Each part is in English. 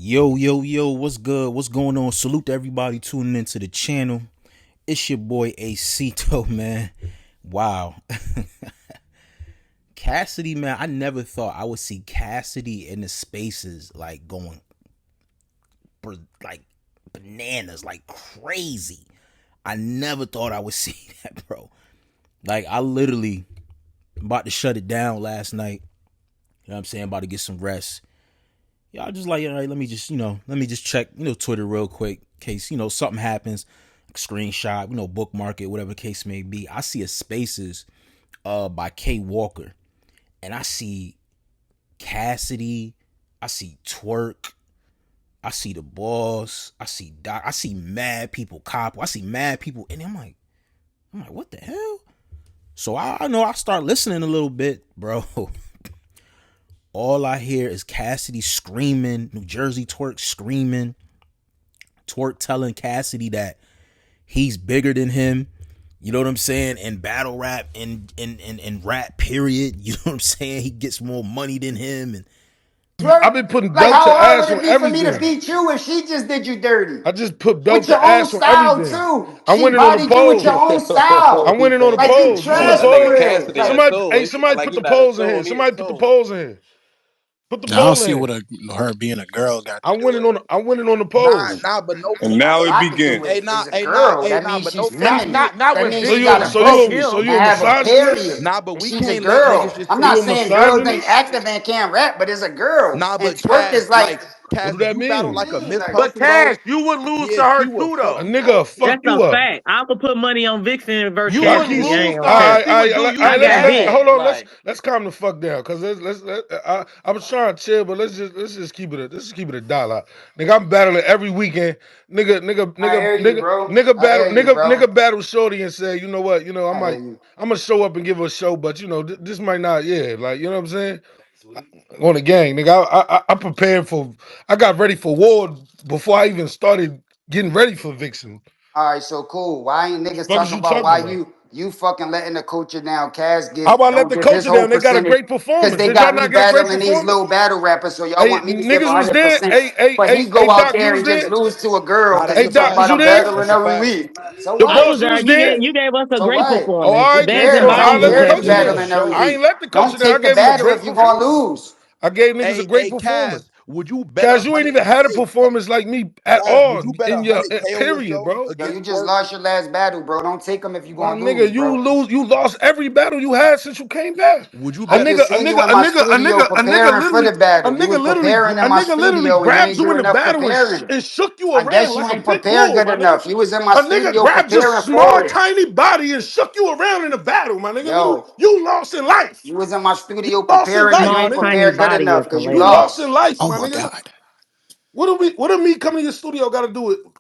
Yo, what's good? What's going on? Salute to everybody tuning into the channel. It's your boy Acito, man. Wow. Cassidy, man, I never thought I would see Cassidy in the spaces like going like bananas, like crazy. I never thought I would see that, bro. Like, I literally about to shut it down last night. You know what I'm saying? About to get some rest. Yeah, I just like, all right, let me just check, Twitter real quick in case, something happens, like screenshot, bookmark it, whatever the case may be. I see a spaces by Tay Roc, and I see Cassidy, I see Twork, I see the boss, I see Doc, I see mad people, I see mad people, and I'm like, what the hell? So I know I start listening a little bit, bro. All I hear is Cassidy screaming, Jerzey Twork screaming, Twork telling Cassidy that he's bigger than him. You know what I'm saying? In battle rap, in rap, period. You know what I'm saying? He gets more money than him. And I've been putting Like, belt to how hard ass would on it be for me to everything. beat you if she just did you dirty? I just put belt With your to own ass on style, everything. too. I'm She winning on the bodied you with your polls. own style. I'm winning on the Like, you polls. What's He the trash was making for polls? real. Cassidy a Like, tool. He feel Somebody like put he the not a polls in tool. here. He a Somebody put the tool. polls in here. Put the Now, I don't poll in see what here. her being a girl got to I'm do winning with it. on. I'm winning on the nah, polls. but no, And it got now a it lot to do begins. with it. It's a girl. That means But she's no, feminine. not That when means So she Vic you, got got a a so you, pussy so ponytail. you a and have a misogynist? period. Nah, but And we she's a can't let girl. niggas just I'm sit. not You a saying girls ain't misogynist? active and can't rap, but it's a girl. Nah, And but twerk Cass, is like, What do Cass, that you battle mean? like a myth like, person, But bro. Cash, you would lose to Yeah, her she will too, A fuck though. you up. nigga fuck That's a you up. fact. I would put money on Vixen versus You Fuck wouldn't you. Cassidy. I lose ain't to gonna her. cap. She would do you I got dirty. Vic. Hold on. Like, Let's calm the fuck down, cause I was trying to chill, but let's just keep it. Let's just keep it a dollar. Nigga, I'm battling every weekend. I hear you, bro. I hear you, bro. Nigga battle Shorty and say, you know what, I hear you. I'm gonna show up and give her a show, but this might not, yeah, like you know what I'm saying. On the gang, nigga, I prepared for, I got ready for war before I even started getting ready for Vixen. All right, so cool. Why ain't niggas Fuck is talking you about talking why about? you fucking letting the culture down? Cass How about I let don't the give his culture whole down? They got a percentage great because performance. they Did y'all got me not get great battling these performance? little battle rappers. So y'all Hey, want me to give niggas was there. 100%, but he Hey, go out Doc, you there was and just there? lose to a girl nah, because that's Hey, he a talking Doc, fact. was about you I'm there? battling That's a every fact. week. So The I what? was boss, you there. was there? You gave us a So great what? Oh, all performance. right, then. Bands Yeah, and So but I I don't bottles let was the care if heavy you culture in battle there. down. in every I week. ain't let the culture Don't down. I take the gave them a battle great if you gonna performance. lose. I gave niggas a great Hey, Cass, performance. would you bet Cause you ain't even had a 100K? performance like me at Cass, would all you bet in your 100K on your period, show bro. Yo, you against just Twerk? lost your last battle, bro. Don't take them if you My gonna nigga, lose, bro. you lost every battle you had since you came back. Would you A I bet? nigga, just a seen you nigga, in a my nigga, a studio nigga, a nigga preparing for literally, the battle. You was preparing in a my nigga literally studio and you grabbed ain't you in doing the enough battle preparing. and shook you I around guess you like a ain't pit prepared bull, good my nigga. enough. You was in my A nigga studio grabbed your preparing small, for it. tiny body and shook you around in the battle, my nigga. Yo, You lost in life. you was in my You studio lost in preparing. You life, Small, my ain't nigga. tiny prepared good body is enough because you You hilarious. lost in lost. life, Oh my my nigga. God. What do me coming to your studio got to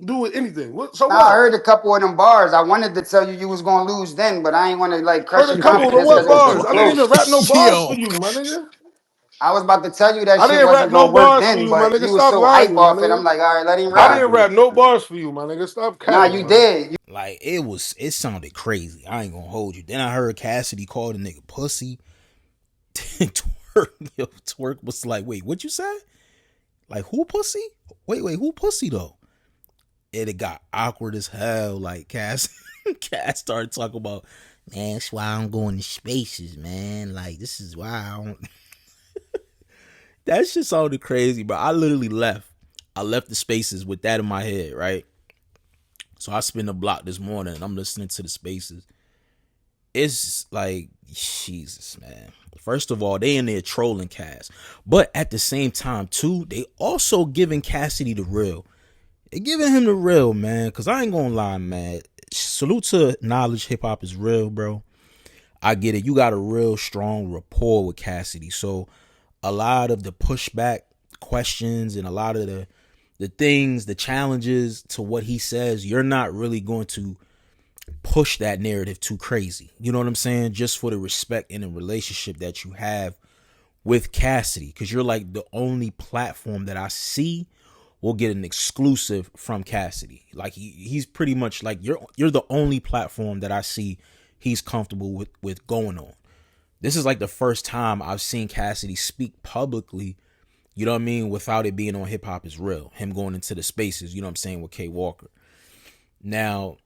do with anything? So Now I what? heard a couple of them bars. I wanted to tell you you was gonna lose then, but I ain't want to like crush Heard a your couple of the confidence because what it was too bars? I didn't even close. rap no bars for Yo. you, my nigga. I was about to tell you that I shit didn't rap wasn't no gonna work bars for then, you, my but nigga. you was Stop so hype lying, my off it. I'm nigga. like, all right, let him I rap. didn't rap no bars for you, my nigga. Stop Nah, capping, you my nigga. did. like it sounded crazy. I ain't gonna hold you. Then I heard Cassidy call the nigga pussy. Twerk was like, wait, what you say? Like, who pussy? Wait, who pussy though? And it got awkward as hell. Like Cass started talking about, man, that's why I'm going to spaces, man. Like, this is why I don't. That shit sounded crazy, bro. I literally left. I left the spaces with that in my head, right? So I spin the block this morning and I'm listening to the spaces. It's like, Jesus, man. First of all, they in there trolling Cass. But at the same time, too, they also giving Cassidy the real. They giving him the real, man. Cause I ain't gonna lie, man. Salute to Knowledge Hip Hop is real, bro. I get it. You got a real strong rapport with Cassidy. So a lot of the pushback questions and a lot of the things, the challenges to what he says, you're not really going to push that narrative too crazy. You know what I'm saying? Just for the respect and the relationship that you have with Cassidy. Because you're like the only platform that I see will get an exclusive from Cassidy. Like he's pretty much like you're the only platform that I see he's comfortable with going on. This is like the first time I've seen Cassidy speak publicly You know what I mean? Without it being on Hip Hop Is Real. Him going into the spaces, you know what I'm saying, with K Walker. Now,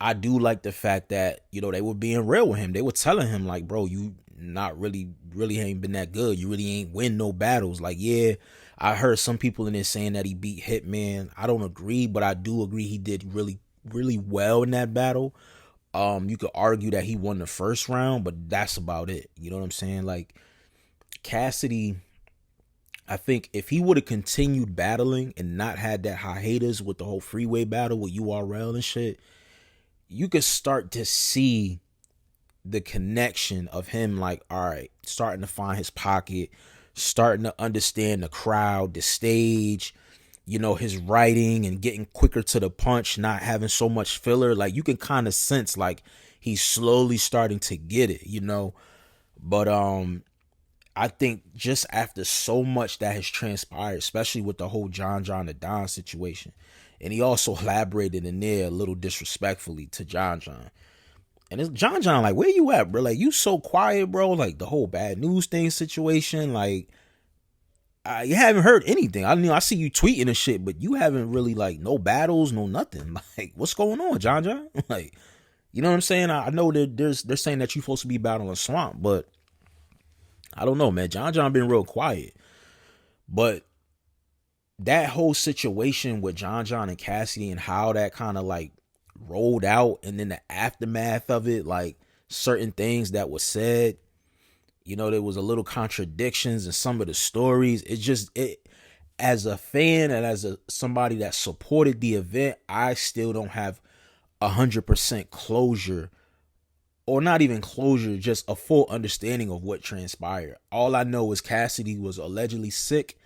I do like the fact that, you know, they were being real with him. They were telling him, like, bro, you not really ain't been that good. You really ain't win no battles. Like, yeah, I heard some people in there saying that he beat Hitman. I don't agree, but I do agree he did really, really well in that battle. You could argue that he won the first round, but that's about it. You know what I'm saying? Like, Cassidy, I think if he would have continued battling and not had that hiatus with the whole freeway battle with URL and shit, you could start to see the connection of him, like, all right, starting to find his pocket, starting to understand the crowd, the stage, you know, his writing and getting quicker to the punch, not having so much filler. Like, you can kind of sense like he's slowly starting to get it, you know. But I think just after so much that has transpired, especially with the whole John the Don situation, and he also elaborated in there a little disrespectfully to John. And it's John, like, where you at, bro? Like, you so quiet, bro. Like, the whole bad news thing situation, like, you haven't heard anything. I mean, I see you tweeting and shit, but you haven't really, like, no battles, no nothing. Like, what's going on, John? Like, you know what I'm saying? I know that they're saying that you're supposed to be battling Swamp, but I don't know, man. John been real quiet. But that whole situation with John and Cassidy and how that kind of, like, rolled out, and then the aftermath of it, like, certain things that was said, you know, there was a little contradictions in some of the stories. It as a fan and as somebody that supported the event, I still don't have 100% closure, or not even closure, just a full understanding of what transpired. All I know is Cassidy was allegedly sick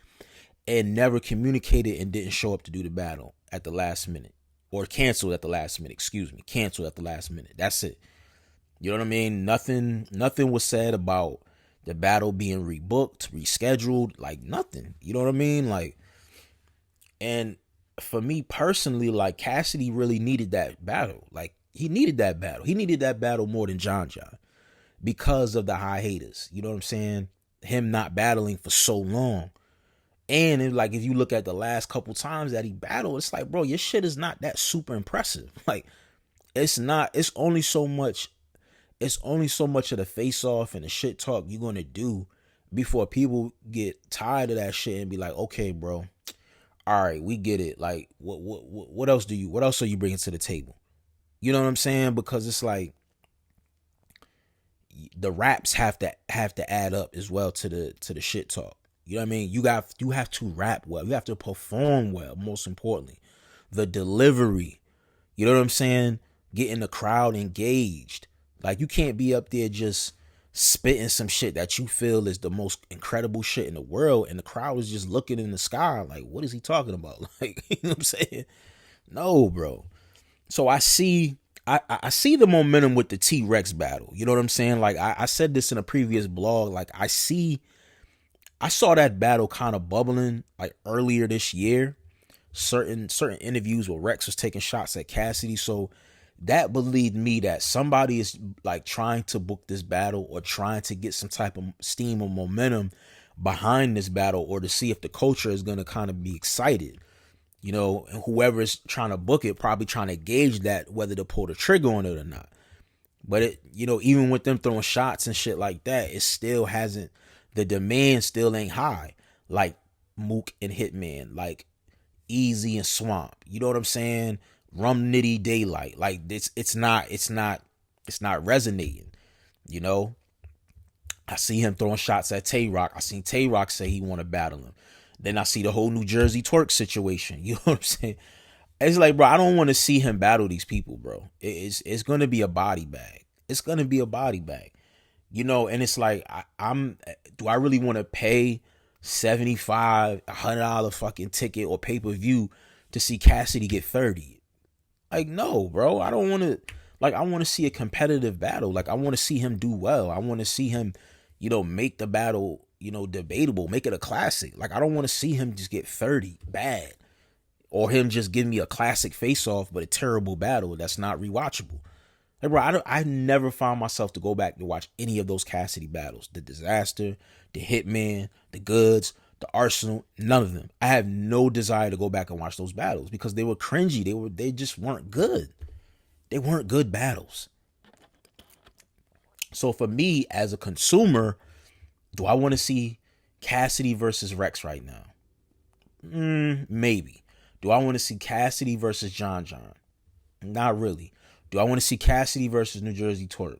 and never communicated and didn't show up to do the battle at the last minute, or canceled at the last minute. Canceled at the last minute. That's it. You know what I mean? Nothing was said about the battle being rebooked, rescheduled, like nothing. You know what I mean? Like, and for me personally, like, Cassidy really needed that battle. Like, he needed that battle. He needed that battle more than John because of the hiatus. You know what I'm saying? Him not battling for so long. And it, like, if you look at the last couple times that he battled, it's like, bro, your shit is not that super impressive. Like, it's not. It's only so much of the face-off and the shit talk you're gonna do before people get tired of that shit and be like, okay, bro, all right, we get it. Like, what else are you bringing to the table? You know what I'm saying? Because it's like the raps have to add up as well to the shit talk. You know what I mean? You have to rap well. You have to perform well, most importantly. The delivery. You know what I'm saying? Getting the crowd engaged. Like, you can't be up there just spitting some shit that you feel is the most incredible shit in the world, and the crowd is just looking in the sky like, what is he talking about? Like, you know what I'm saying? No, bro. So I see the momentum with the T-Rex battle. You know what I'm saying? Like, I said this in a previous blog. Like, I saw that battle kind of bubbling, like, earlier this year. Certain interviews where Rex was taking shots at Cassidy. So that believed me that somebody is, like, trying to book this battle or trying to get some type of steam or momentum behind this battle, or to see if the culture is going to kind of be excited. You know, and whoever is trying to book it probably trying to gauge that, whether to pull the trigger on it or not. But it, you know, even with them throwing shots and shit like that, it still hasn't, the demand still ain't high like Mook and Hitman, like Easy and Swamp. You know what I'm saying? Rum Nitty Daylight. Like, it's not resonating. You know, I see him throwing shots at Tay Roc. I seen Tay Roc say he want to battle him. Then I see the whole New Jerzey Twork situation. You know what I'm saying? It's like, bro, I don't want to see him battle these people, bro. It's going to be a body bag. It's going to be a body bag. You know, and it's like, do I really want to pay $75, $100 fucking ticket or pay-per-view to see Cassidy get 30? Like, no, bro. I don't want to, like, I want to see a competitive battle. Like, I want to see him do well. I want to see him, you know, make the battle, you know, debatable, make it a classic. Like, I don't want to see him just get 30 bad, or him just give me a classic face-off but a terrible battle that's not rewatchable. Like, bro, I never found myself to go back to watch any of those Cassidy battles. The Disaster, the Hitman, the Goods, the Arsenal, none of them. I have no desire to go back and watch those battles because they were cringy. They just weren't good. They weren't good battles. So for me as a consumer, do I want to see Cassidy versus Rex right now? Maybe. Do I want to see Cassidy versus John John? Not really. Do I want to see Cassidy versus New Jerzey Twork?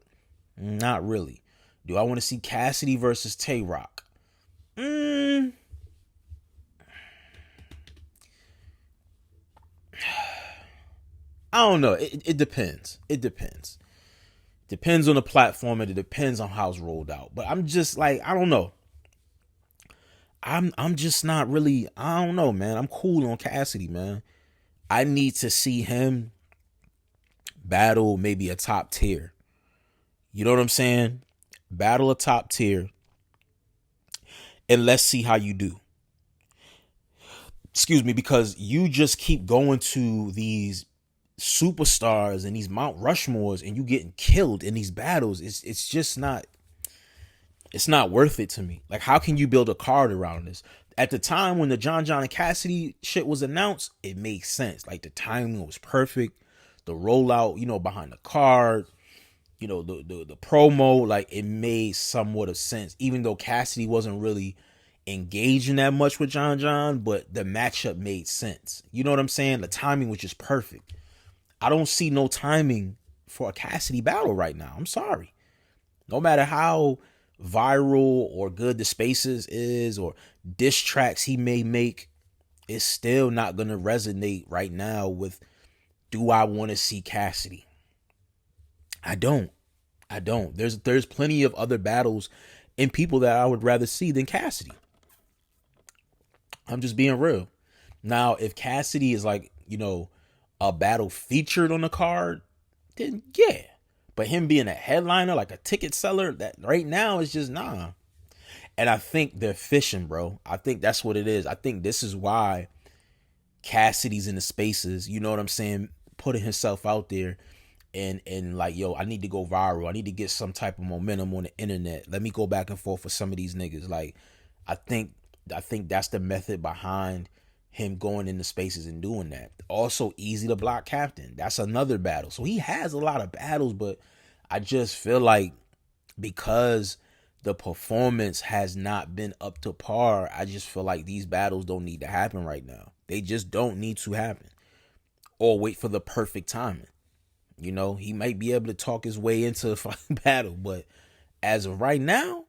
Not really. Do I want to see Cassidy versus Tay Roc? I don't know. It depends. It depends. Depends on the platform and it depends on how it's rolled out. But I'm just like, I don't know. I'm just not really, I don't know, man. I'm cool on Cassidy, man. I need to see him battle maybe a top tier. You know what I'm saying? Battle a top tier. And let's see how you do. Excuse me, because you just keep going to these superstars and these Mount Rushmores and you getting killed in these battles. It's just not, it's not worth it to me. Like, how can you build a card around this? At the time when the John John and Cassidy shit was announced, it made sense. Like, the timing was perfect. The rollout, you know, behind the card, you know, the promo, like, it made somewhat of sense. Even though Cassidy wasn't really engaging that much with John John, but the matchup made sense. You know what I'm saying? The timing was just perfect. I don't see no timing for a Cassidy battle right now. I'm sorry. No matter how viral or good the Spaces is or diss tracks he may make, it's still not going to resonate right now with, do I want to see Cassidy? I don't. There's plenty of other battles and people that I would rather see than Cassidy. I'm just being real. Now, if Cassidy is like, you know, a battle featured on the card, then yeah. But him being a headliner, like a ticket seller, that right now is just nah. And I think they're fishing, bro. I think that's what it is. I think this is why Cassidy's in the Spaces, you know what I'm saying, putting himself out there and like, yo, I need to go viral. I need to get some type of momentum on the internet. Let me go back and forth with some of these niggas. Like, I think that's the method behind him going into Spaces and doing that. Also, easy to block captain. That's another battle. So he has a lot of battles, but I just feel like because the performance has not been up to par, I just feel like these battles don't need to happen right now. They just don't need to happen. Or wait for the perfect timing. You know, he might be able to talk his way into a fucking battle, but as of right now,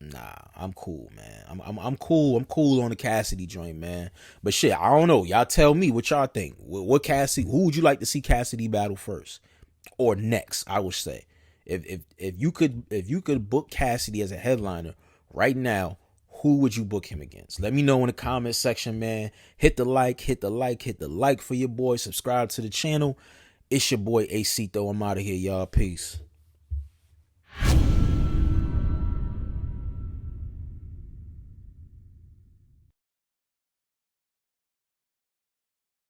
nah, I'm cool, man. I'm cool. I'm cool on the Cassidy joint, man. But shit, I don't know. Y'all tell me what y'all think. What Cassidy? Who would you like to see Cassidy battle first or next? I would say, if you could book Cassidy as a headliner right now, who would you book him against? Let me know in the comment section, man. Hit the like for your boy. Subscribe to the channel. It's your boy AC Though. I'm out of here, y'all. Peace.